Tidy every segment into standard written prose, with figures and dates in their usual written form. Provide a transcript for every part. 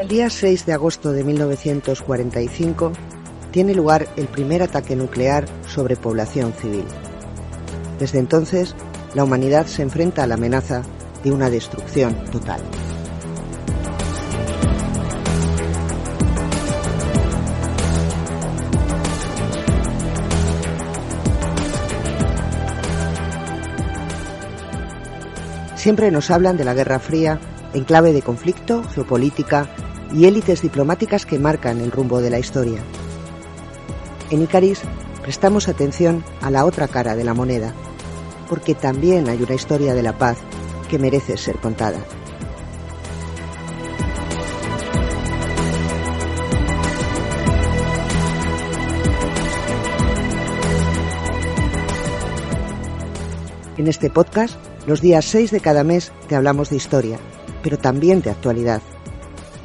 día 6 de agosto de 1945 tiene lugar el primer ataque nuclear sobre población civil. Desde entonces, la humanidad se enfrenta a la amenaza de una destrucción total. Siempre nos hablan de la Guerra Fría en clave de conflicto, geopolítica y élites diplomáticas que marcan el rumbo de la historia. En Icaris prestamos atención a la otra cara de la moneda, porque también hay una historia de la paz que merece ser contada. En este podcast, los días 6 de cada mes te hablamos de historia, pero también de actualidad,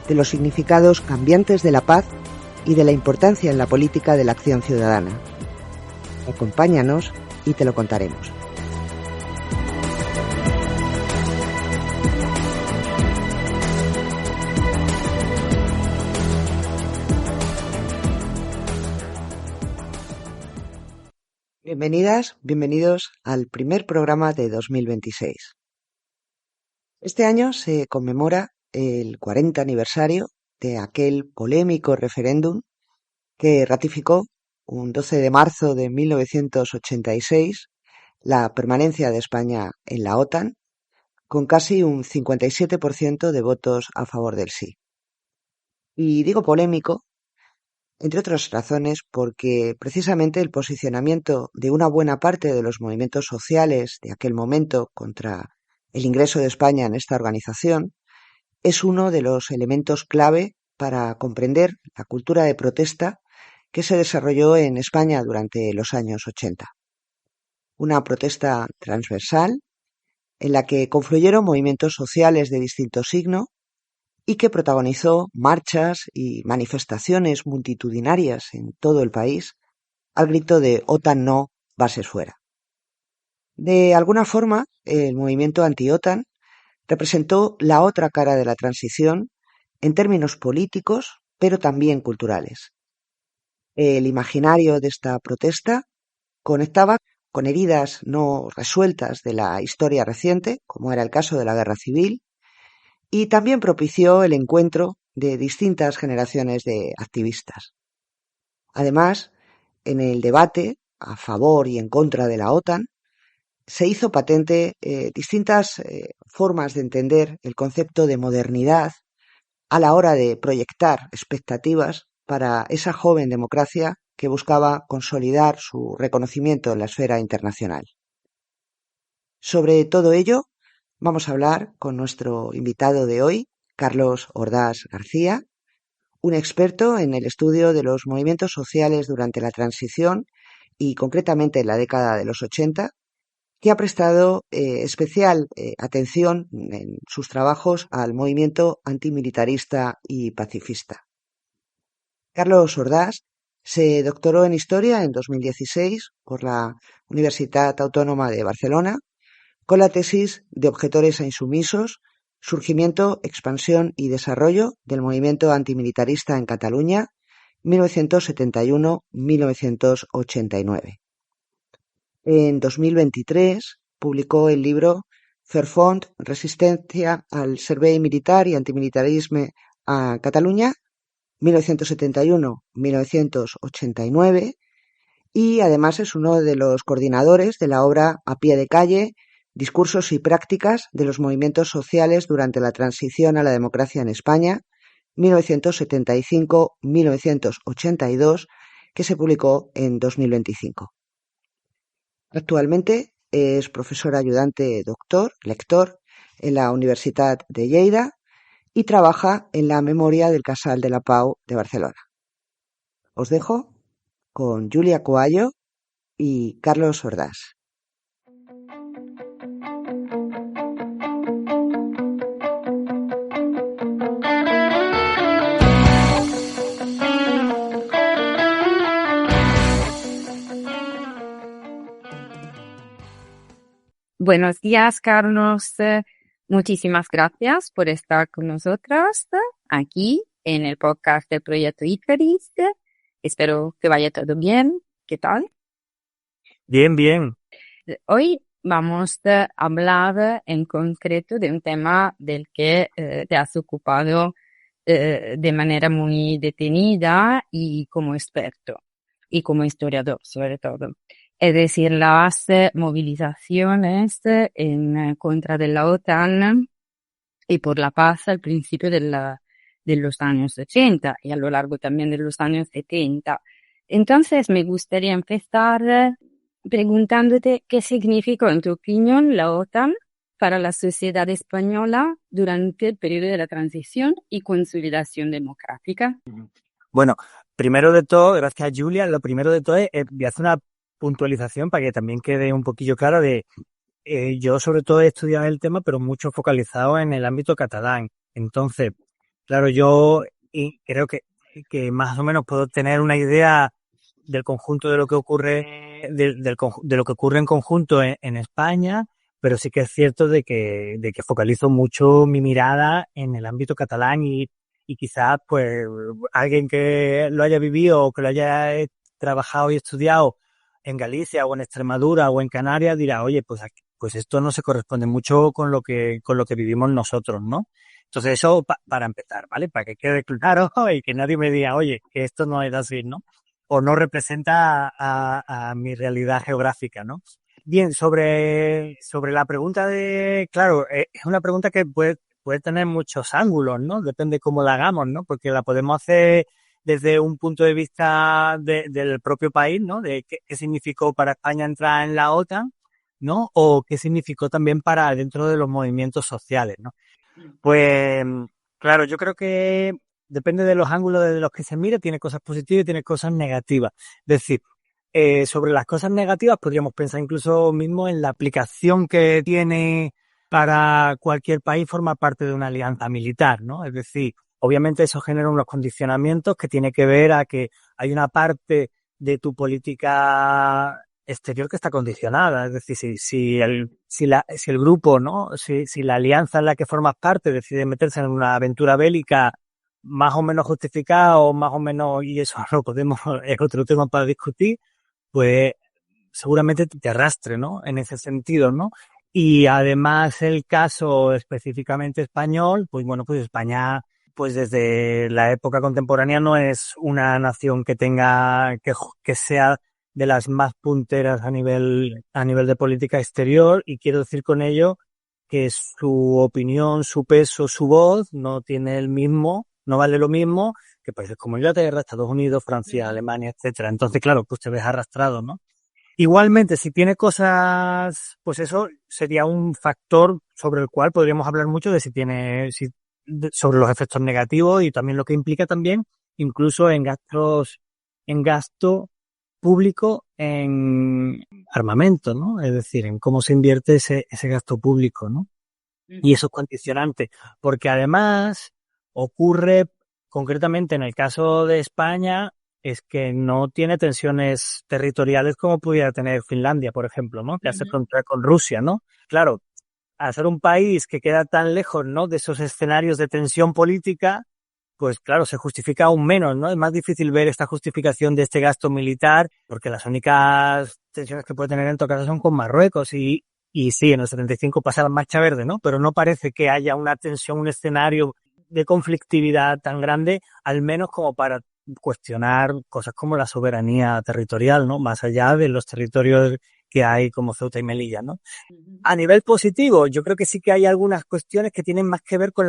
de los significados cambiantes de la paz y de la importancia en la política de la acción ciudadana. Acompáñanos y te lo contaremos. Bienvenidas, bienvenidos al primer programa de 2026. Este año se conmemora el 40 aniversario de aquel polémico referéndum que ratificó un 12 de marzo de 1986 la permanencia de España en la OTAN, con casi un 57% de votos a favor del sí. Y digo polémico, entre otras razones, porque precisamente el posicionamiento de una buena parte de los movimientos sociales de aquel momento contra el ingreso de España en esta organización es uno de los elementos clave para comprender la cultura de protesta que se desarrolló en España durante los años 80. Una protesta transversal en la que confluyeron movimientos sociales de distinto signo y que protagonizó marchas y manifestaciones multitudinarias en todo el país al grito de OTAN no, bases fuera. De alguna forma, el movimiento anti-OTAN representó la otra cara de la transición en términos políticos, pero también culturales. El imaginario de esta protesta conectaba con heridas no resueltas de la historia reciente, como era el caso de la Guerra Civil, y también propició el encuentro de distintas generaciones de activistas. Además, en el debate a favor y en contra de la OTAN, se hizo patente distintas formas de entender el concepto de modernidad a la hora de proyectar expectativas para esa joven democracia que buscaba consolidar su reconocimiento en la esfera internacional. Sobre todo ello vamos a hablar con nuestro invitado de hoy, Carlos Ordás García, un experto en el estudio de los movimientos sociales durante la transición y concretamente en la década de los 80, que ha prestado especial atención en sus trabajos al movimiento antimilitarista y pacifista. Carlos Ordás se doctoró en Historia en 2016 por la Universitat Autònoma de Barcelona con la tesis de Objetores e insumisos, surgimiento, expansión y desarrollo del movimiento antimilitarista en Cataluña, 1971-1989. En 2023 publicó el libro Fer Font, Resistència al Servei Militar y Antimilitarisme a Cataluña, 1971-1989, y además es uno de los coordinadores de la obra A pie de calle, Discursos y prácticas de los movimientos sociales durante la transición a la democracia en España, 1975-1982, que se publicó en 2025. Actualmente es profesor ayudante lector en la Universitat de Lleida y trabaja en la Memoria del Casal de la Pau de Barcelona. Os dejo con Julia Coallo y Carlos Ordás. Buenos días, Carlos. Muchísimas gracias por estar con nosotros aquí en el podcast del proyecto Icaris. Espero que vaya todo bien. ¿Qué tal? Bien, bien. Hoy vamos a hablar en concreto de un tema del que te has ocupado de manera muy detenida y como experto y como historiador sobre todo. Es decir, las movilizaciones en contra de la OTAN y por la paz al principio de los años 80 y a lo largo también de los años 70. Entonces, me gustaría empezar preguntándote qué significó, en tu opinión, la OTAN para la sociedad española durante el periodo de la transición y consolidación democrática. Bueno, primero de todo, gracias Julia, lo primero de todo voy a hacer una puntualización para que también quede un poquillo claro de, yo sobre todo he estudiado el tema, pero mucho focalizado en el ámbito catalán. Entonces, claro, creo que más o menos puedo tener una idea del conjunto de lo que ocurre, de lo que ocurre en conjunto en España, pero sí que es cierto de que focalizo mucho mi mirada en el ámbito catalán y quizás pues alguien que lo haya vivido o que lo haya trabajado y estudiado en Galicia o en Extremadura o en Canarias dirá, oye, pues pues esto no se corresponde mucho con lo que vivimos nosotros, ¿no? Entonces eso para empezar, ¿vale? Para que quede claro y que nadie me diga, oye, que esto no es así, ¿no? O no representa a mi realidad geográfica, ¿no? Bien, sobre la pregunta claro, es una pregunta que puede tener muchos ángulos, ¿no? Depende cómo la hagamos, ¿no? Porque la podemos hacer desde un punto de vista del propio país, ¿no? De qué significó para España entrar en la OTAN, ¿no? O qué significó también para dentro de los movimientos sociales, ¿no? Pues, claro, yo creo que depende de los ángulos de los que se mire, tiene cosas positivas y tiene cosas negativas. Es decir, sobre las cosas negativas podríamos pensar incluso mismo en la aplicación que tiene para cualquier país formar parte de una alianza militar, ¿no? Es decir, obviamente eso genera unos condicionamientos que tiene que ver a que hay una parte de tu política exterior que está condicionada. Es decir, si el grupo, ¿no? Si la alianza en la que formas parte decide meterse en una aventura bélica más o menos justificada o más o menos, y eso lo podemos, es otro tema para discutir, pues seguramente te arrastre, ¿no? En ese sentido, ¿no? Y además el caso específicamente español, pues bueno, pues España, pues desde la época contemporánea no es una nación que sea de las más punteras a nivel de política exterior, y quiero decir con ello que su opinión, su peso, su voz no tiene el mismo, no vale lo mismo que países como Inglaterra, Estados Unidos, Francia, Alemania, etcétera. Entonces, claro, pues te ves arrastrado, ¿no? Igualmente, si tiene cosas, pues eso sería un factor sobre el cual podríamos hablar mucho de sobre los efectos negativos y también lo que implica también, incluso en gasto público en armamento, ¿no? Es decir, en cómo se invierte ese gasto público, ¿no? Y eso es condicionante, porque además ocurre concretamente en el caso de España, es que no tiene tensiones territoriales como pudiera tener Finlandia, por ejemplo, ¿no? Que hace frontera con Rusia, ¿no? Claro, al ser un país que queda tan lejos, ¿no? De esos escenarios de tensión política, pues claro, se justifica aún menos, ¿no? Es más difícil ver esta justificación de este gasto militar, porque las únicas tensiones que puede tener en todo caso son con Marruecos y sí, en el 75 pasa la marcha verde, ¿no? Pero no parece que haya una tensión, un escenario de conflictividad tan grande, al menos como para cuestionar cosas como la soberanía territorial, ¿no? Más allá de los territorios que hay como Ceuta y Melilla, ¿no? A nivel positivo, yo creo que sí que hay algunas cuestiones que tienen más que ver con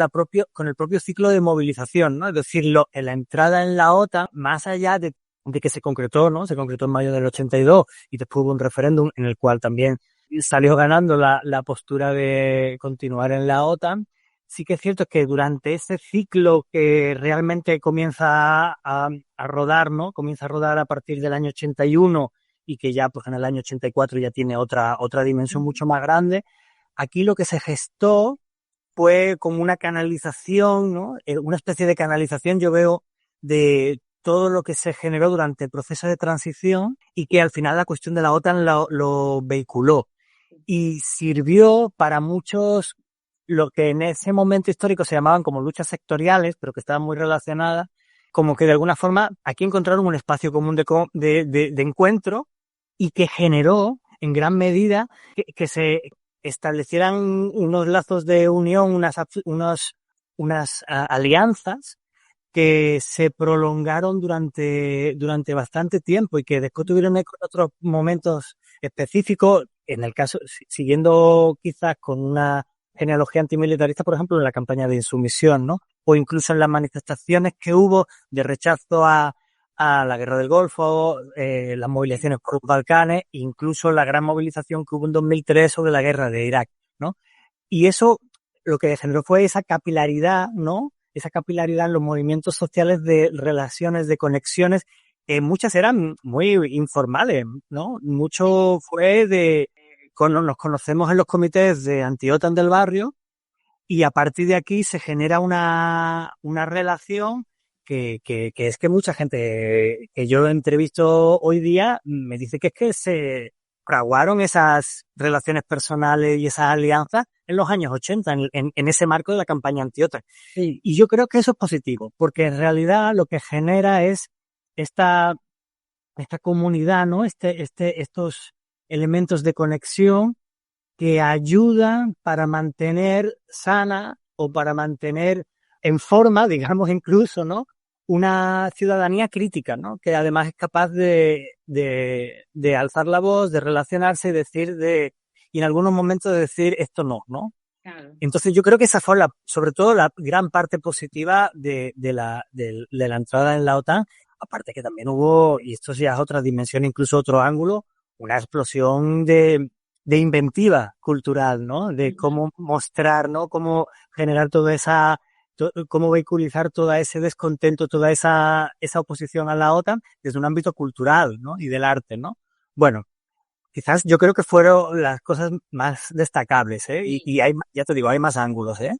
con el propio ciclo de movilización, ¿no? Es decir, en la entrada en la OTAN, más allá de que se concretó, ¿no? Se concretó en mayo del 82 y después hubo un referéndum en el cual también salió ganando la postura de continuar en la OTAN. Sí que es cierto que durante ese ciclo que realmente comienza a rodar, ¿no? Comienza a rodar a partir del año 81 y que ya pues en el año 84 ya tiene otra dimensión mucho más grande. Aquí lo que se gestó fue como una canalización, ¿no? Una especie de canalización, yo veo, de todo lo que se generó durante el proceso de transición y que al final la cuestión de la OTAN lo vehiculó y sirvió para muchos lo que en ese momento histórico se llamaban como luchas sectoriales, pero que estaban muy relacionadas, como que de alguna forma aquí encontraron un espacio común de encuentro y que generó en gran medida que se establecieran unos lazos de unión, unas alianzas que se prolongaron durante bastante tiempo y que después tuvieron otros momentos específicos, en el caso, siguiendo quizás con una genealogía antimilitarista, por ejemplo, en la campaña de insumisión, ¿no? O incluso en las manifestaciones que hubo de rechazo a la guerra del Golfo, las movilizaciones por los Balcanes, incluso la gran movilización que hubo en 2003 sobre la guerra de Irak, ¿no? Y eso lo que generó fue esa capilaridad, ¿no? Esa capilaridad en los movimientos sociales de relaciones, de conexiones, muchas eran muy informales, ¿no? Mucho fue nos conocemos en los comités de anti-OTAN del barrio y a partir de aquí se genera una relación que es que mucha gente que yo entrevisto hoy día me dice que es que se fraguaron esas relaciones personales y esas alianzas en los años 80, en ese marco de la campaña anti-OTAN. Sí. Y yo creo que eso es positivo, porque en realidad lo que genera es esta comunidad, ¿no? Estos elementos de conexión que ayudan para mantener sana o para mantener en forma, digamos incluso, ¿no? Una ciudadanía crítica, ¿no? Que además es capaz de alzar la voz, de relacionarse y decir y en algunos momentos de decir esto no, ¿no? Claro. Entonces yo creo que esa fue sobre todo la gran parte positiva de la entrada en la OTAN. Aparte que también hubo, y esto ya es otra dimensión, incluso otro ángulo, una explosión de inventiva cultural, ¿no? De cómo mostrar, ¿no? Cómo generar cómo vehiculizar todo ese descontento, toda esa oposición a la OTAN desde un ámbito cultural, ¿no? Y del arte, ¿no? Bueno, quizás yo creo que fueron las cosas más destacables, ¿eh? Y ya te digo, hay más ángulos, ¿eh?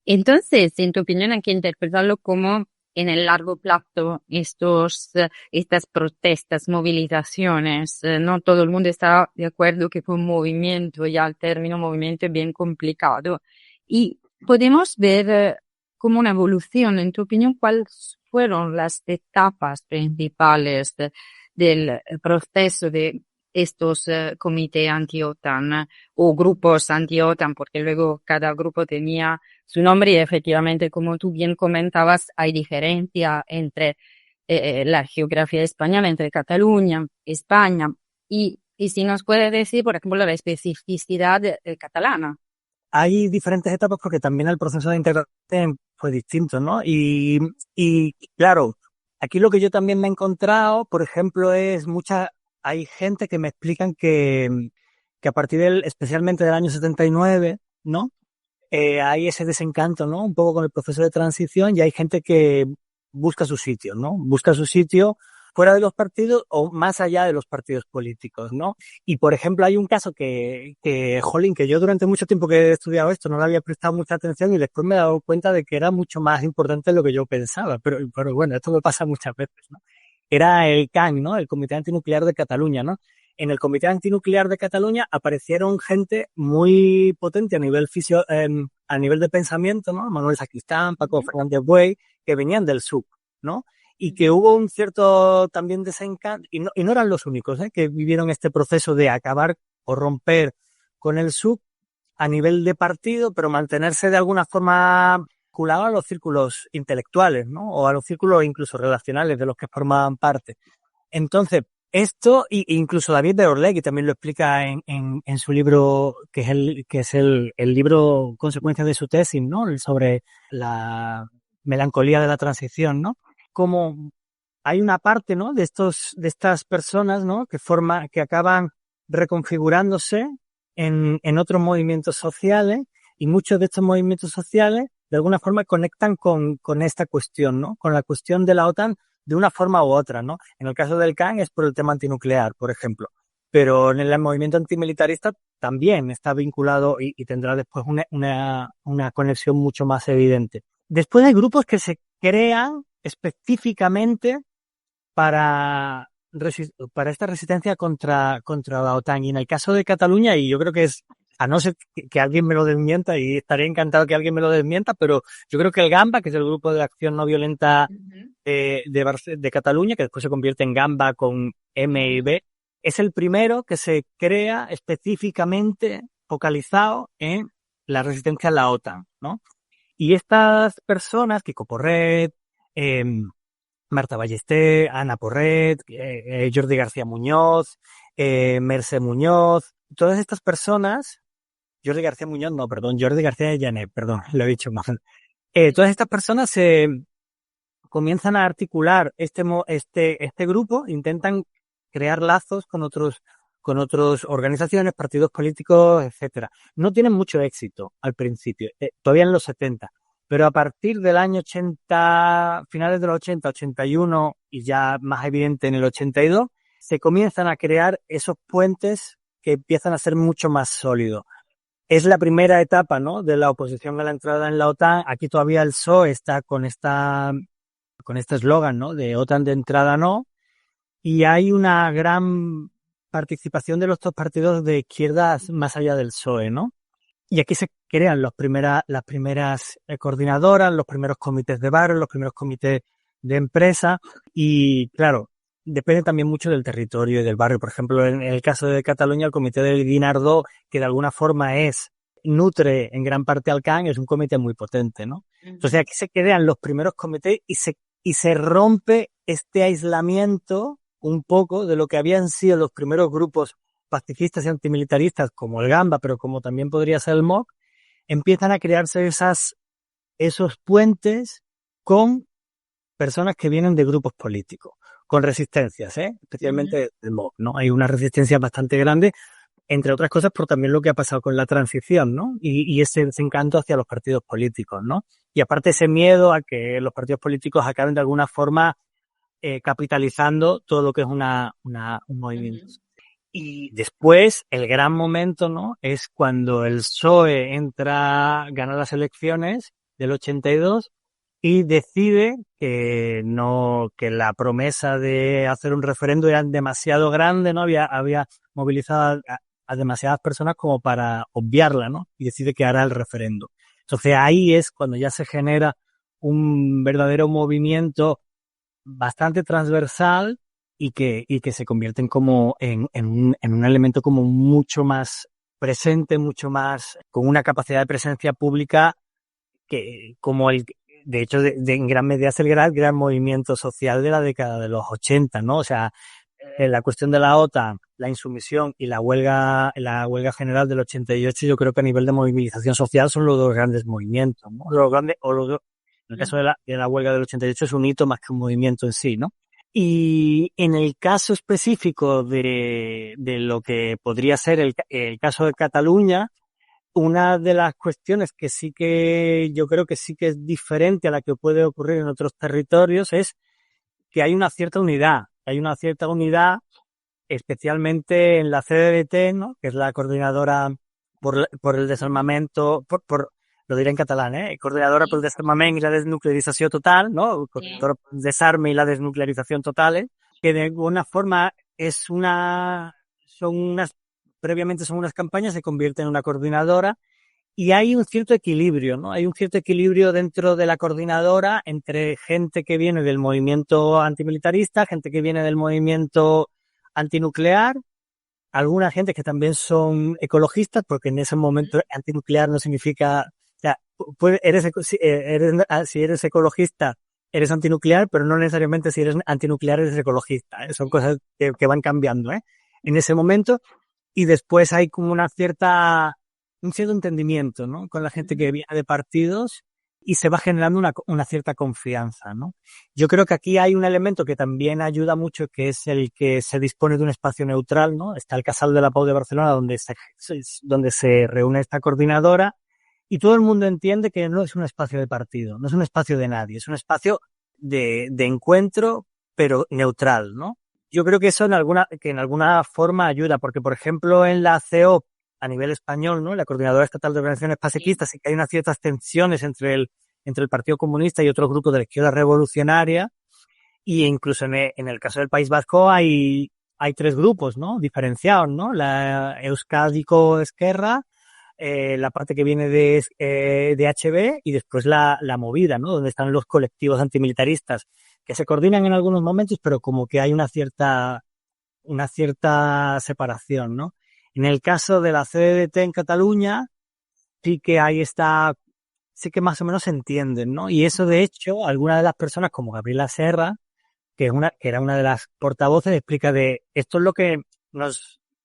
Entonces, en tu opinión, hay que interpretarlo como en el largo plazo estas protestas, movilizaciones, no todo el mundo está de acuerdo que fue un movimiento, ya el término movimiento es bien complicado. Y podemos ver como una evolución, en tu opinión, cuáles fueron las etapas principales del proceso de estos comités anti-OTAN o grupos anti-OTAN, porque luego cada grupo tenía su nombre y efectivamente, como tú bien comentabas, hay diferencia entre la geografía española, entre Cataluña, España, y si nos puede decir, por ejemplo, la especificidad catalana. Hay diferentes etapas porque también el proceso de integración fue distinto, ¿no? Y claro, aquí lo que yo también me he encontrado, por ejemplo, hay gente que me explican que a partir especialmente del año 79, ¿no? Hay ese desencanto, ¿no? Un poco con el proceso de transición y hay gente que busca su sitio, ¿no? Busca su sitio fuera de los partidos o más allá de los partidos políticos, ¿no? Y, por ejemplo, hay un caso jolín, que yo durante mucho tiempo que he estudiado esto no le había prestado mucha atención y después me he dado cuenta de que era mucho más importante de lo que yo pensaba. Pero bueno, esto me pasa muchas veces, ¿no? Era el CAN, ¿no? El Comité Antinuclear de Cataluña, ¿no? En el Comité Antinuclear de Cataluña aparecieron gente muy potente a nivel de pensamiento, ¿no? Manuel Sacristán, Paco Fernández Buey, que venían del SUC, ¿no? Y que hubo un cierto también desencanto, y no eran los únicos, que vivieron este proceso de acabar o romper con el SUC a nivel de partido, pero mantenerse de alguna forma vinculado a los círculos intelectuales, ¿no? O a los círculos incluso relacionales de los que formaban parte. Entonces, esto, incluso David de Orlegui también lo explica en su libro, que es el libro consecuencia de su tesis, ¿no? Sobre la melancolía de la transición, ¿no? Como hay una parte, ¿no? De estas personas, ¿no? Que acaban reconfigurándose en otros movimientos sociales, y muchos de estos movimientos sociales de alguna forma conectan con esta cuestión, ¿no? Con la cuestión de la OTAN de una forma u otra, ¿no? En el caso del CAN es por el tema antinuclear, por ejemplo. Pero en el movimiento antimilitarista también está vinculado y tendrá después una conexión mucho más evidente. Después hay grupos que se crean específicamente para esta resistencia contra la OTAN. Y en el caso de Cataluña, y yo creo que es a no ser que alguien me lo desmienta, y estaría encantado que alguien me lo desmienta, pero yo creo que el Gamba, que es el Grupo de Acción No Violenta de Cataluña, que después se convierte en Gamba con M y B, es el primero que se crea específicamente focalizado en la resistencia a la OTAN, ¿no? Y estas personas, Kiko Porret, Marta Ballester, Ana Porret, Jordi García Muñoz, Mercè Muñoz, todas estas personas, Jordi García Muñoz, no, perdón, Jordi García Llanet, perdón, lo he dicho mal. Todas estas personas se comienzan a articular este grupo, intentan crear lazos con otras organizaciones, partidos políticos, etcétera. No tienen mucho éxito al principio, todavía en los 70, pero a partir del año 80, finales de los 80, 81 y ya más evidente en el 82, se comienzan a crear esos puentes que empiezan a ser mucho más sólidos. Es la primera etapa, ¿no?, de la oposición a la entrada en la OTAN. Aquí todavía el PSOE está con este eslogan, ¿no?, de OTAN de entrada no, y hay una gran participación de los dos partidos de izquierdas más allá del PSOE, ¿no? Y aquí se crean las primeras coordinadoras, los primeros comités de barrio, los primeros comités de empresa, y claro, depende también mucho del territorio y del barrio. Por ejemplo, en el caso de Cataluña, el comité del Guinardó, que de alguna forma nutre en gran parte al CAN, es un comité muy potente, ¿no? Entonces aquí se crean los primeros comités y se rompe este aislamiento un poco de lo que habían sido los primeros grupos pacifistas y antimilitaristas, como el Gamba, pero como también podría ser el MOC. Empiezan a crearse esos puentes con personas que vienen de grupos políticos, con resistencias, especialmente del MOC, ¿no? Hay una resistencia bastante grande, entre otras cosas, por también lo que ha pasado con la transición, ¿no? Y ese desencanto hacia los partidos políticos, ¿no? Y aparte ese miedo a que los partidos políticos acaben de alguna forma capitalizando todo lo que es un movimiento. Y después, el gran momento, ¿no?, es cuando el PSOE gana las elecciones del 82 y decide que la promesa de hacer un referéndum era demasiado grande, ¿no? Había movilizado a demasiadas personas como para obviarla, ¿no? Y decide que hará el referéndum. Entonces ahí es cuando ya se genera un verdadero movimiento bastante transversal y que se convierten como en un elemento como mucho más presente, mucho más, con una capacidad de presencia pública que de hecho, en gran medida es el gran movimiento social de la década de los 80, ¿no? O sea, la cuestión de la OTAN, la insumisión y la huelga general del 88, yo creo que a nivel de movilización social son los dos grandes movimientos, ¿no? En el caso de la huelga del 88 es un hito más que un movimiento en sí, ¿no? Y en el caso específico de lo que podría ser el caso de Cataluña, una de las cuestiones que sí que yo creo que sí que es diferente a la que puede ocurrir en otros territorios es que hay una cierta unidad. Hay una cierta unidad, especialmente en la CDT, ¿no?, que es la coordinadora por el desarmamento, lo diré en catalán, coordinadora por el desarmament y la desnuclearización total, ¿no? Coordinadora por el desarme y la desnuclearización totales, que de alguna forma previamente son unas campañas, se convierte en una coordinadora, y hay un cierto equilibrio, ¿no? Hay un cierto equilibrio dentro de la coordinadora entre gente que viene del movimiento antimilitarista, gente que viene del movimiento antinuclear, alguna gente que también son ecologistas, porque en ese momento antinuclear no significa, o sea, si eres ecologista, eres antinuclear, pero no necesariamente si eres antinuclear eres ecologista, Son cosas que van cambiando, en ese momento. Y después hay como un cierto entendimiento, ¿no?, con la gente que viene de partidos, y se va generando una cierta confianza, ¿no? Yo creo que aquí hay un elemento que también ayuda mucho, que es el que se dispone de un espacio neutral, ¿no? Está el Casal de la Pau de Barcelona, donde se reúne esta coordinadora, y todo el mundo entiende que no es un espacio de partido, no es un espacio de nadie, es un espacio de encuentro, pero neutral, ¿no? Yo creo que eso en alguna forma ayuda, porque por ejemplo en la CEOP a nivel español, ¿no?, la Coordinadora Estatal de Organizaciones Pacifistas, sí que hay unas ciertas tensiones entre el Partido Comunista y otros grupos de la izquierda revolucionaria, y incluso en el caso del País Vasco hay tres grupos, ¿no?, diferenciados, ¿no? La Euskadiko Esquerra, la parte que viene de HB y después la movida, ¿no? Donde están los colectivos antimilitaristas que se coordinan en algunos momentos, pero como que hay una cierta separación, ¿no? En el caso de la CDT en Cataluña, sí que sí que más o menos se entienden, ¿no? Y eso, de hecho, algunas de las personas, como Gabriela Serra, que era una de las portavoces, explica de esto es lo que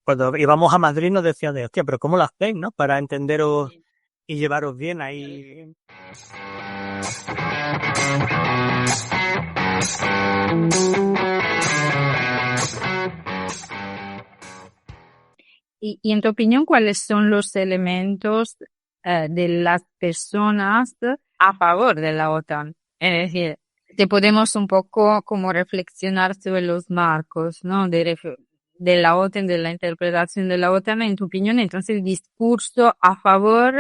cuando íbamos a Madrid nos decían de, hostia, pero ¿cómo lo hacéis, no? Para entenderos y llevaros bien ahí. Y en tu opinión, ¿cuáles son los elementos de las personas a favor de la OTAN? Es decir, te podemos un poco como reflexionar sobre los marcos, ¿no? De la OTAN, de la interpretación de la OTAN, en tu opinión. Entonces, el discurso a favor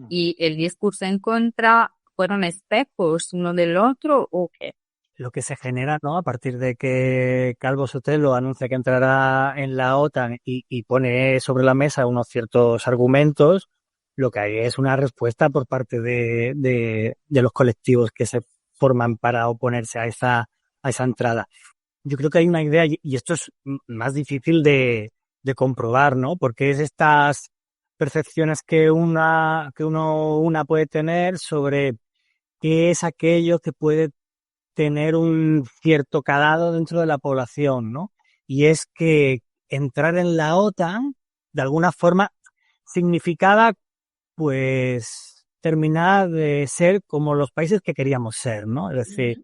y el discurso en contra, ¿fueron espejos uno del otro o qué? Lo que se genera, ¿no? A partir de que Calvo Sotelo anuncia que entrará en la OTAN y pone sobre la mesa unos ciertos argumentos, lo que hay es una respuesta por parte de los colectivos que se forman para oponerse a esa entrada. Yo creo que hay una idea, y esto es más difícil de comprobar, ¿no? Porque es estas percepciones que una puede tener sobre qué es aquello que puede tener un cierto calado dentro de la población, ¿no? Y es que entrar en la OTAN, de alguna forma, significaba, pues, terminar de ser como los países que queríamos ser, ¿no? Es decir,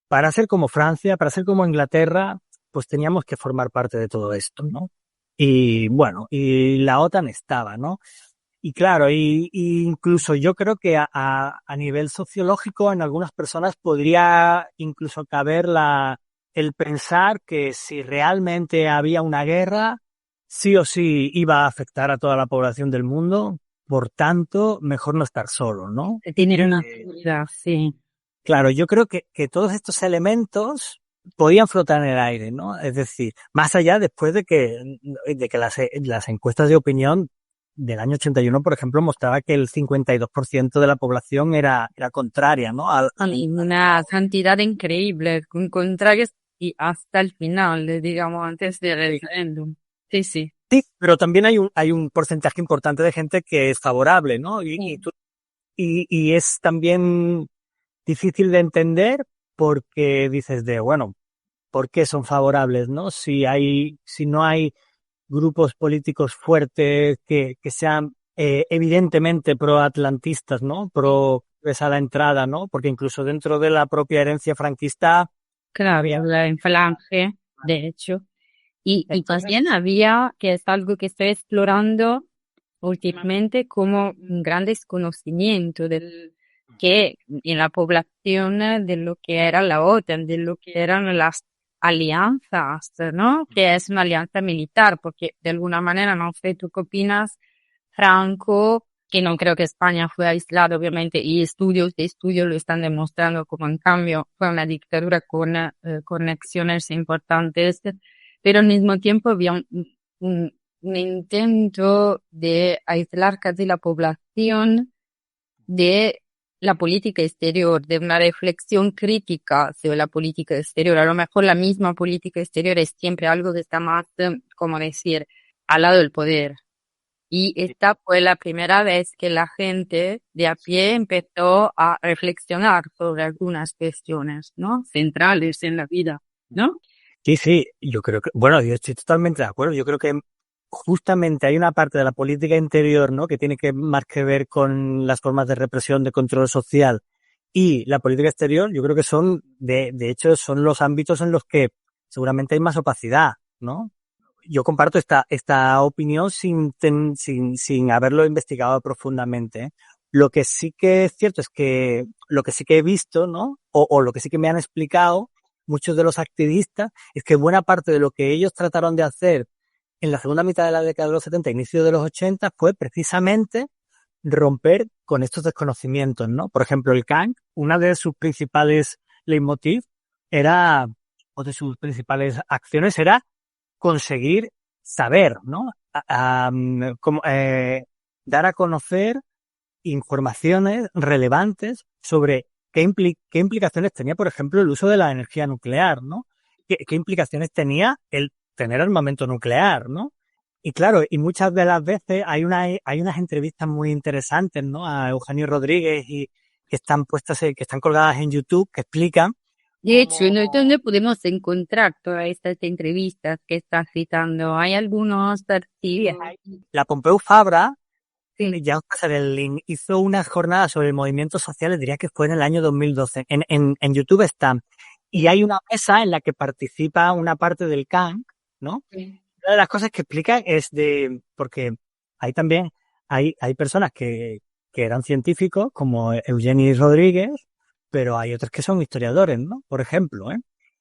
para ser como Francia, para ser como Inglaterra, pues teníamos que formar parte de todo esto, ¿no? Y bueno, y la OTAN estaba, ¿no? Y claro, y incluso yo creo que a nivel sociológico en algunas personas podría incluso caber el pensar que si realmente había una guerra, sí o sí iba a afectar a toda la población del mundo, por tanto, mejor no estar solo, ¿no? Tener una seguridad, sí. Claro, yo creo que todos estos elementos podían flotar en el aire, ¿no? Es decir, más allá después de que las encuestas de opinión del año 81, por ejemplo, mostraba que el 52% de la población era contraria, ¿no? Una cantidad increíble, con contrarios y hasta el final, digamos, antes del referéndum. Sí, sí. Sí, pero también hay un porcentaje importante de gente que es favorable, ¿no? Y es también difícil de entender porque dices bueno, ¿por qué son favorables, no? Si no hay grupos políticos fuertes que sean evidentemente pro-atlantistas, ¿no? Pro a la entrada, ¿no? Porque incluso dentro de la propia herencia franquista. Claro, había en Falange, de hecho. Y también había, que es algo que estoy explorando últimamente, como un gran desconocimiento que en la población de lo que era la OTAN, de lo que eran las alianzas, ¿no? Que es una alianza militar, porque de alguna manera, no sé, ¿tú qué opinas, Franco? Que no creo que España fue aislada, obviamente, y estudios de estudio lo están demostrando como en cambio fue una dictadura con conexiones importantes, pero al mismo tiempo había un intento de aislar casi la población de la política exterior, de una reflexión crítica sobre la política exterior. A lo mejor la misma política exterior es siempre algo que está más, como decir, al lado del poder. Y esta fue la primera vez que la gente de a pie empezó a reflexionar sobre algunas cuestiones, ¿no? Centrales en la vida, ¿no? Sí, yo creo que, bueno, yo estoy totalmente de acuerdo. Yo creo que justamente hay una parte de la política interior, ¿no? Que tiene más que ver con las formas de represión, de control social y la política exterior. Yo creo que de hecho, son los ámbitos en los que seguramente hay más opacidad, ¿no? Yo comparto esta opinión sin haberlo investigado profundamente, ¿eh? Lo que sí que es cierto es que lo que sí que he visto, ¿no? O lo que sí que me han explicado muchos de los activistas es que buena parte de lo que ellos trataron de hacer en la segunda mitad de la década de los 70, inicio de los 80, fue precisamente romper con estos desconocimientos, ¿no? Por ejemplo, el Kang, una de sus principales leitmotiv o de sus principales acciones era conseguir saber, ¿no? dar a conocer informaciones relevantes sobre qué implicaciones tenía, por ejemplo, el uso de la energía nuclear, ¿no? ¿Qué implicaciones tenía el tener armamento nuclear, ¿no? Y claro, y muchas de las veces hay unas entrevistas muy interesantes, ¿no? A Eugenio Rodríguez y que están puestas, que están colgadas en YouTube, que explican De hecho, cómo ¿dónde podemos encontrar todas estas entrevistas que estás citando? ¿Hay algunos archivos? la Pompeu Fabra, Sí. ya os pasaré el link, hizo unas jornadas sobre movimientos sociales, diría que fue en el año 2012. En YouTube están. Y hay una mesa en la que participa una parte del CAN, ¿no? Sí. Una de las cosas que explican es porque hay también, hay personas que eran científicos, como Eugeni Rodríguez, pero hay otros que son historiadores, ¿no? Por ejemplo, ¿eh?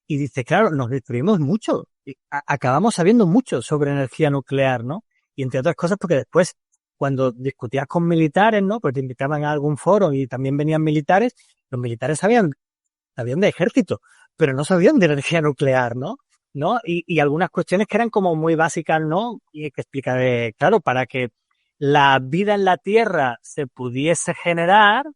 Y dice, claro, nos destruimos mucho, y acabamos sabiendo mucho sobre energía nuclear, ¿no? Y entre otras cosas porque después, cuando discutías con militares, ¿no? Pues te invitaban a algún foro y también venían militares, los militares sabían de ejército, pero no sabían de energía nuclear, ¿no? ¿No? Y algunas cuestiones que eran como muy básicas, ¿no? Y hay que explicar, claro, para que la vida en la Tierra se pudiese generar,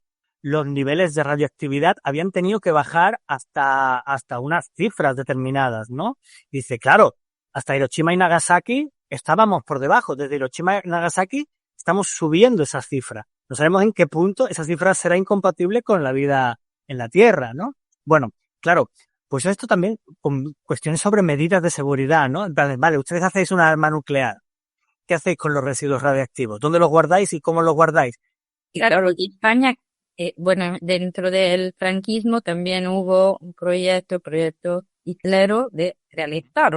los niveles de radioactividad habían tenido que bajar hasta unas cifras determinadas, ¿no? Dice, claro, hasta Hiroshima y Nagasaki estábamos por debajo. Desde Hiroshima y Nagasaki estamos subiendo esas cifras. No sabemos en qué punto esa cifra será incompatible con la vida en la Tierra, ¿no? Bueno, claro, pues esto también con cuestiones sobre medidas de seguridad, ¿no? Vale, ustedes hacéis una arma nuclear. ¿Qué hacéis con los residuos radiactivos? ¿Dónde los guardáis y cómo los guardáis? Claro, España, bueno, dentro del franquismo también hubo un proyecto hitlero de realizar,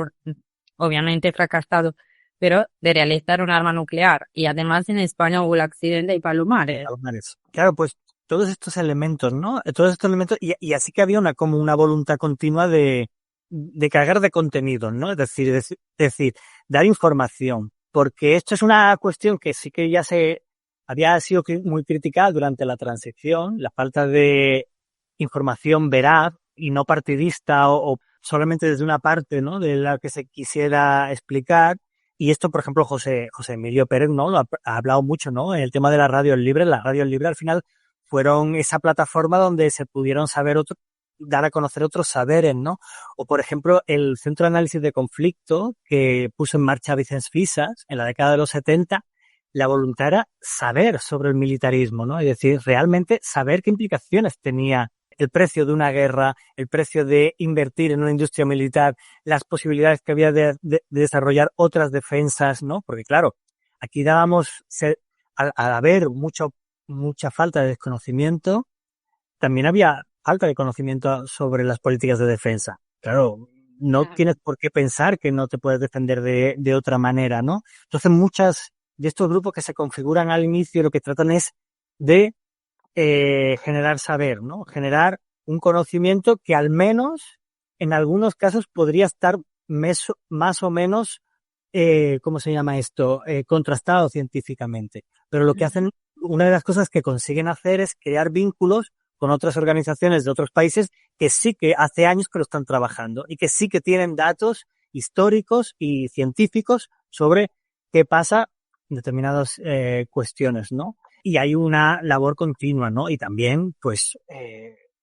obviamente fracasado, pero de realizar un arma nuclear. Y además en España hubo el accidente de Palomares. Claro, pues todos estos elementos, ¿no? Todos estos elementos, y así que había como una voluntad continua de cargar de contenidos, ¿no? Es decir, dar información. Porque esto es una cuestión que sí que ya había sido muy criticada durante la transición, la falta de información veraz y no partidista o solamente desde una parte, ¿no? De la que se quisiera explicar. Y esto, por ejemplo, José Emilio Pérez, ¿no? Lo ha hablado mucho, ¿no? En el tema de las radios libres. Las radios libres al final fueron esa plataforma donde se pudieron dar a conocer otros saberes, ¿no? O, por ejemplo, el Centro de Análisis de Conflicto que puso en marcha Vicens Fisas en la década de los 70, la voluntad era saber sobre el militarismo, ¿no? Es decir, realmente saber qué implicaciones tenía el precio de una guerra, el precio de invertir en una industria militar, las posibilidades que había de desarrollar otras defensas, ¿no? Porque claro, aquí al haber mucha falta de desconocimiento, también había falta de conocimiento sobre las políticas de defensa. Claro, no tienes por qué pensar que no te puedes defender de otra manera, ¿no? Entonces muchas de estos grupos que se configuran al inicio lo que tratan es de generar saber, ¿no? Generar un conocimiento que al menos en algunos casos podría estar más o menos, ¿cómo se llama esto? Contrastado científicamente. Pero lo que hacen, una de las cosas que consiguen hacer es crear vínculos con otras organizaciones de otros países que sí que hace años que lo están trabajando y que sí que tienen datos históricos y científicos sobre qué pasa en determinadas cuestiones, ¿no? Y hay una labor continua, ¿no? Y también, pues,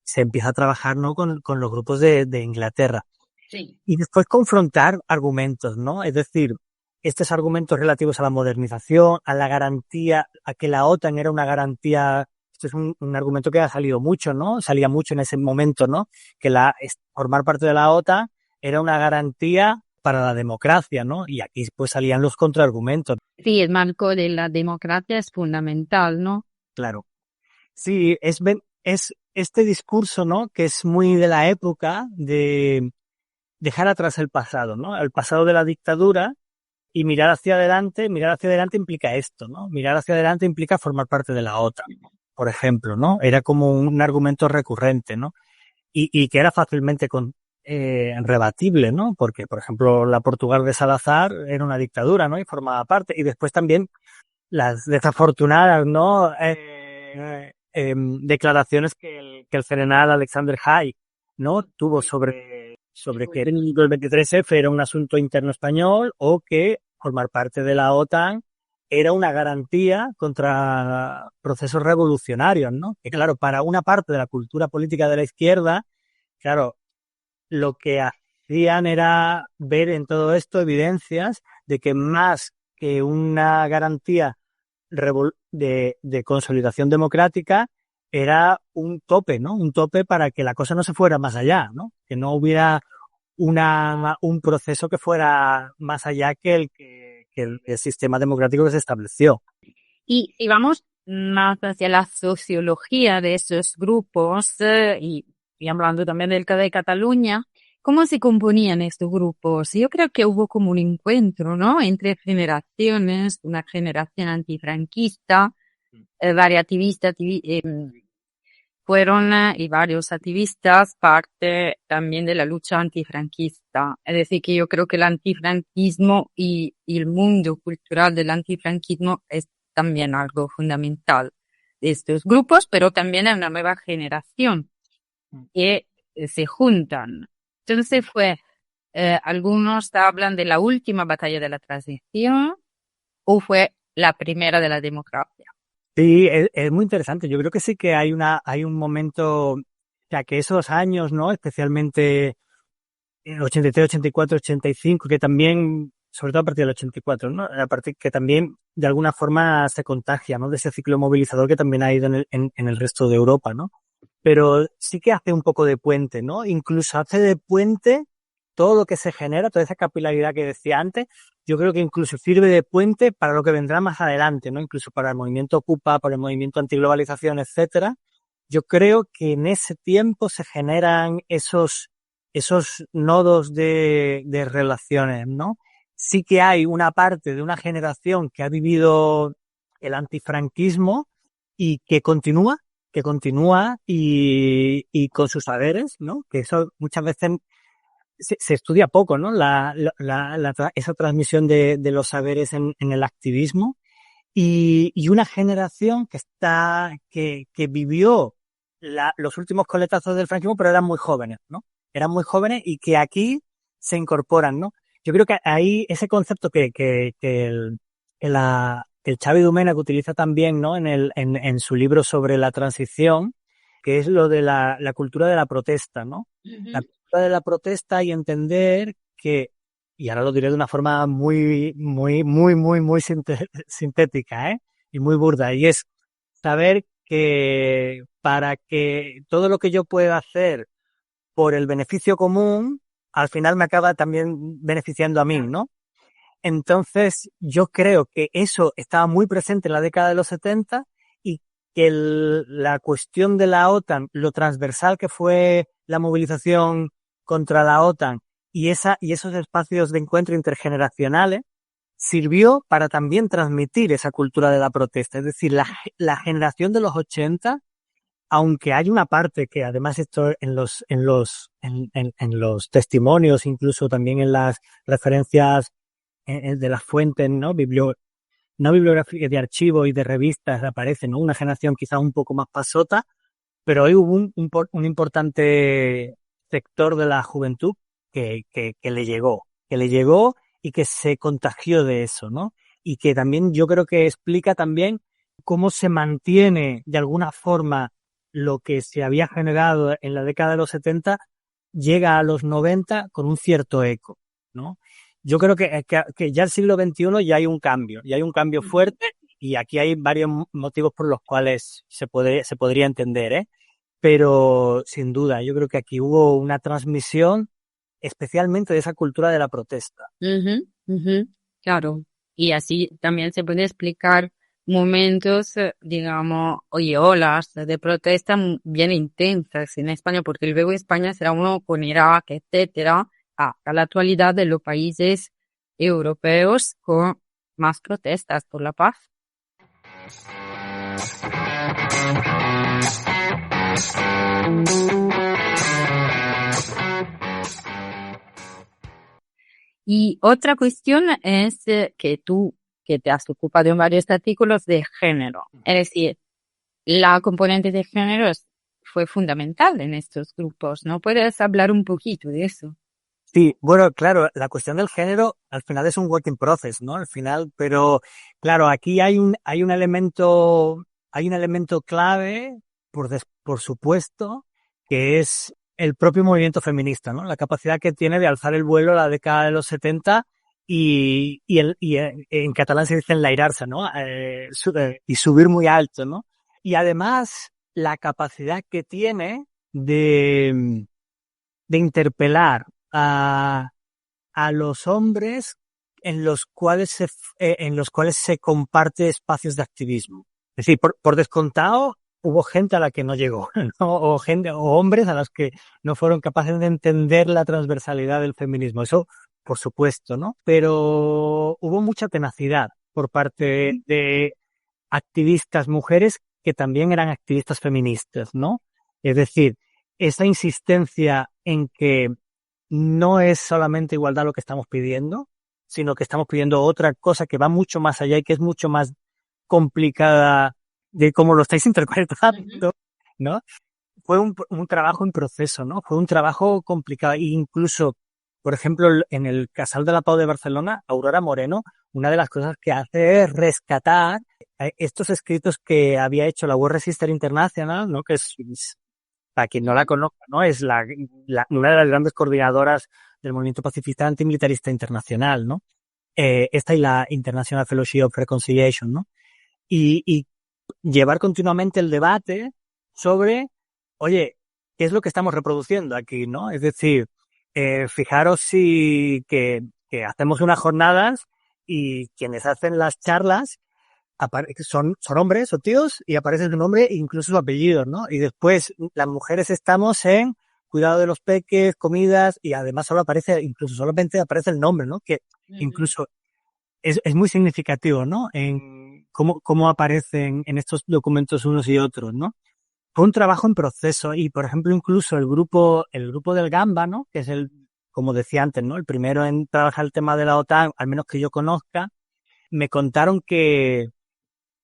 se empieza a trabajar, ¿no? Con los grupos de Inglaterra. Sí. Y después confrontar argumentos, ¿no? Es decir, estos argumentos relativos a la modernización, a la garantía, a que la OTAN era una garantía. Esto es un argumento que ha salido mucho, ¿no? Salía mucho en ese momento, ¿no? Que formar parte de la OTAN era una garantía para la democracia, ¿no? Y aquí pues salían los contraargumentos. Sí, el marco de la democracia es fundamental, ¿no? Claro. Sí, es este discurso, ¿no? Que es muy de la época de dejar atrás el pasado, ¿no? El pasado de la dictadura y mirar hacia adelante. Mirar hacia adelante implica esto, ¿no? Mirar hacia adelante implica formar parte de la OTAN, por ejemplo, ¿no? Era como un argumento recurrente, ¿no? Y que era fácilmente rebatible, ¿no? Porque, por ejemplo, la Portugal de Salazar era una dictadura, ¿no? Y formaba parte. Y después también las desafortunadas, ¿no? Declaraciones que el general Alexander Haig, ¿no? Tuvo sobre que el 23F era un asunto interno español o que formar parte de la OTAN era una garantía contra procesos revolucionarios, ¿no? Que claro, para una parte de la cultura política de la izquierda, claro, lo que hacían era ver en todo esto evidencias de que más que una garantía de consolidación democrática era un tope, ¿no? Un tope para que la cosa no se fuera más allá, ¿no? Que no hubiera un proceso que fuera más allá que el sistema democrático que se estableció. Y si vamos más hacia la sociología de esos grupos, y hablando también del caso de Cataluña, ¿cómo se componían estos grupos? Yo creo que hubo como un encuentro, ¿no? Entre generaciones, una generación antifranquista, varios activistas, fueron y varios activistas parte también de la lucha antifranquista. Es decir, que yo creo que el antifranquismo y el mundo cultural del antifranquismo es también algo fundamental de estos grupos, pero también hay una nueva generación que se juntan. Entonces algunos hablan de la última batalla de la transición o fue la primera de la democracia. Sí, es muy interesante. Yo creo que sí que hay un momento, o sea, que esos años, ¿no? Especialmente en 83, 84, 85, que también, sobre todo a partir del 84, ¿no? A partir que también de alguna forma se contagia, ¿no? De ese ciclo movilizador que también ha ido en el resto de Europa, ¿no? Pero sí que hace un poco de puente, ¿no? Incluso hace de puente todo lo que se genera, toda esa capilaridad que decía antes, yo creo que incluso sirve de puente para lo que vendrá más adelante, ¿no? Incluso para el movimiento Ocupa, para el movimiento antiglobalización, etcétera. Yo creo que en ese tiempo se generan esos nodos de relaciones, ¿no? Sí que hay una parte de una generación que ha vivido el antifranquismo y que continúa y con sus saberes, ¿no? Que eso muchas veces se estudia poco, ¿no? Esa transmisión de los saberes en el activismo y una generación que vivió los últimos coletazos del franquismo, pero eran muy jóvenes, ¿no? Eran muy jóvenes y que aquí se incorporan, ¿no? Yo creo que ahí ese concepto que el Xavi Domènech utiliza también, ¿no? En su libro sobre la transición, que es lo de la cultura de la protesta, ¿no? La cultura de la protesta y entender que, y ahora lo diré de una forma muy sintética, ¿eh? Y muy burda, y es saber que para que todo lo que yo pueda hacer por el beneficio común, al final me acaba también beneficiando a mí, ¿no? Entonces, yo creo que eso estaba muy presente en la década de los 70 y que la cuestión de la OTAN, lo transversal que fue la movilización contra la OTAN y esos espacios de encuentro intergeneracionales, sirvió para también transmitir esa cultura de la protesta. Es decir, la generación de los 80, aunque hay una parte que además esto en los testimonios, incluso también en las referencias de las fuentes, ¿no? No bibliografía de archivos y de revistas aparece, ¿no? Una generación quizás un poco más pasota, pero hoy hubo un importante sector de la juventud que le llegó y que se contagió de eso, ¿no? Y que también yo creo que explica también cómo se mantiene de alguna forma lo que se había generado en la década de los 70, llega a los 90 con un cierto eco, ¿no? Yo creo que ya el siglo XXI ya hay un cambio fuerte y aquí hay varios motivos por los cuales se podría entender, ¿eh? Pero sin duda, yo creo que aquí hubo una transmisión especialmente de esa cultura de la protesta. Claro. Y así también se puede explicar momentos, digamos, oye, olas de protesta bien intensas en España, porque luego España será uno con Irak, etcétera, a la actualidad de los países europeos con más protestas por la paz. Y otra cuestión es que tú, que te has ocupado en varios artículos de género, es decir, la componente de género fue fundamental en estos grupos, ¿no? ¿Puedes hablar un poquito de eso? Sí, bueno, claro, la cuestión del género al final es un work in process, ¿no? Al final, pero claro, aquí hay un elemento clave, por supuesto, que es el propio movimiento feminista, ¿no? La capacidad que tiene de alzar el vuelo a la década de los 70 en catalán se dice enlairarse, ¿no? Y subir muy alto, ¿no? Y además, la capacidad que tiene de interpelar a, a los hombres en los cuales se comparte espacios de activismo. Es decir, por descontado, hubo gente a la que no llegó, ¿no? O hombres a los que no fueron capaces de entender la transversalidad del feminismo. Eso, por supuesto, ¿no? Pero hubo mucha tenacidad por parte de activistas mujeres que también eran activistas feministas, ¿no? Es decir, esa insistencia en que no es solamente igualdad lo que estamos pidiendo, sino que estamos pidiendo otra cosa que va mucho más allá y que es mucho más complicada de cómo lo estáis interpretando, ¿no? Fue un trabajo en proceso, ¿no? Fue un trabajo complicado. E incluso, por ejemplo, en el Casal de la Pau de Barcelona, Aurora Moreno, una de las cosas que hace es rescatar estos escritos que había hecho la World Sister International, ¿no? Que para quien no la conozca, ¿no? Es una de las grandes coordinadoras del movimiento pacifista antimilitarista internacional, ¿no? Esta y la International Fellowship of Reconciliation, ¿no? Y llevar continuamente el debate sobre, oye, ¿qué es lo que estamos reproduciendo aquí, no? Es decir, fijaros que hacemos unas jornadas y quienes hacen las charlas son hombres o tíos y aparece su nombre e incluso su apellido, ¿no? Y después las mujeres estamos en cuidado de los peques, comidas y además solamente aparece el nombre, ¿no? Que incluso es muy significativo, ¿no? En cómo aparecen en estos documentos unos y otros, ¿no? Fue un trabajo en proceso y, por ejemplo, incluso el grupo del Gamba, ¿no? Que es como decía antes, ¿no? El primero en trabajar el tema de la OTAN, al menos que yo conozca, me contaron que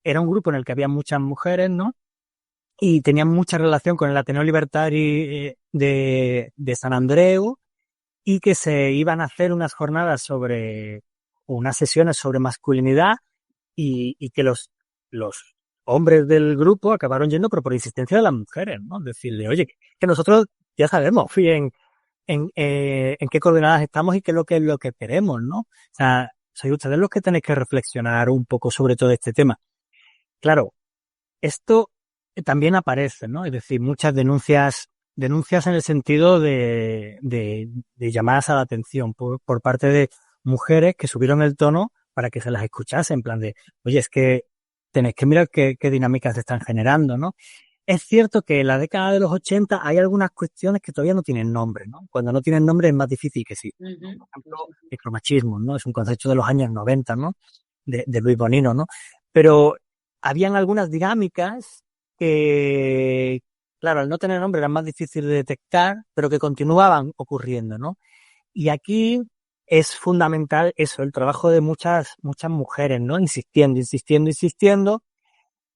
era un grupo en el que había muchas mujeres, ¿no? Y tenían mucha relación con el Ateneo Libertari de San Andreu y que se iban a hacer unas sesiones sobre masculinidad y que los hombres del grupo acabaron yendo, pero por insistencia de las mujeres, ¿no? Decirle, oye, que nosotros ya sabemos en qué coordenadas estamos y qué es lo que queremos, ¿no? O sea, sois ustedes los que tenéis que reflexionar un poco sobre todo este tema. Claro, esto también aparece, ¿no? Es decir, muchas denuncias en el sentido de llamadas a la atención por parte de mujeres que subieron el tono para que se las escuchase, en plan de, oye, es que tenéis que mirar qué dinámicas se están generando, ¿no? Es cierto que en la década de los 80 hay algunas cuestiones que todavía no tienen nombre, ¿no? Cuando no tienen nombre es más difícil que sí. Por ejemplo, micromachismo, ¿no? Es un concepto de los años 90, ¿no? De Luis Bonino, ¿no? Pero habían algunas dinámicas que, claro, al no tener nombre eran más difíciles de detectar, pero que continuaban ocurriendo, ¿no? Y aquí es fundamental eso, el trabajo de muchas mujeres, ¿no? Insistiendo,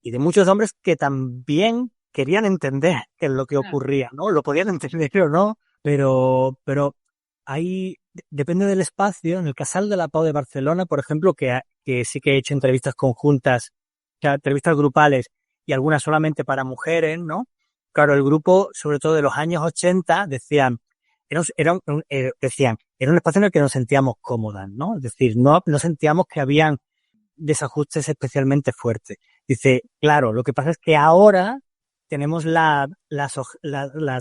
y de muchos hombres que también querían entender qué es lo que ocurría, ¿no? Lo podían entender o no, pero ahí depende del espacio. En el Casal de la Pau de Barcelona, por ejemplo, que sí que he hecho entrevistas conjuntas, o sea, entrevistas grupales y algunas solamente para mujeres, ¿no? Claro, el grupo, sobre todo de los años 80, decían, era un espacio en el que nos sentíamos cómodas, ¿no? Es decir, no sentíamos que habían desajustes especialmente fuertes. Dice, claro, lo que pasa es que ahora tenemos las